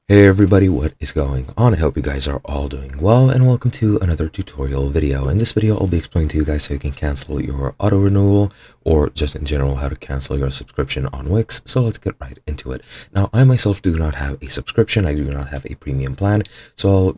Hey everybody, what is going on? I hope you guys are all doing well, and welcome to another tutorial video. In this video, I'll be explaining to you guys how you can cancel your auto renewal, or just in general how to cancel your subscription on Wix. So let's get right into it. Now, I myself do not have a subscription. I do not have a premium plan, so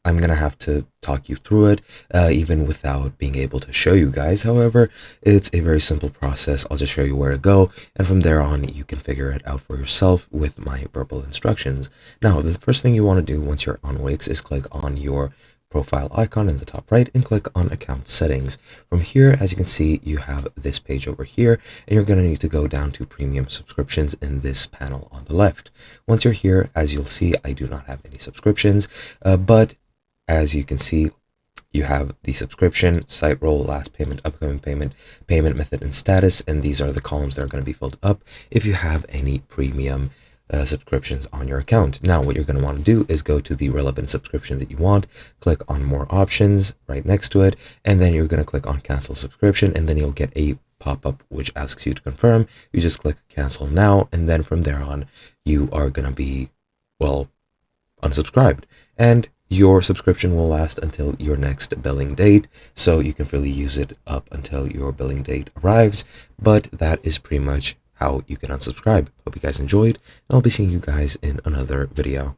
I'm gonna have to talk you through it, even without being able to show you guys. However, it's a very simple process. I'll just show you where to go, and from there on, you can figure it out for yourself with my verbal instructions. Now, the first thing you want to do once you're on Wix is click on your profile icon in the top right and click on account settings. From here, as you can see, you have this page over here, and you're going to need to go down to premium subscriptions in this panel on the left. Once you're here, as you'll see, I do not have any subscriptions, but as you can see, you have the subscription, site role, last payment, upcoming payment, payment method, and status, and these are the columns that are going to be filled up if you have any premium subscriptions on your account. Now, what you're going to want to do is go to the relevant subscription that you want, click on more options right next to it, and then you're going to click on cancel subscription, and then you'll get a pop-up which asks you to confirm. You just click cancel now, and then from there on, you are going to be, well, unsubscribed, and your subscription will last until your next billing date, so you can freely use it up until your billing date arrives. But that is pretty much how you can unsubscribe. Hope you guys enjoyed, and I'll be seeing you guys in another video.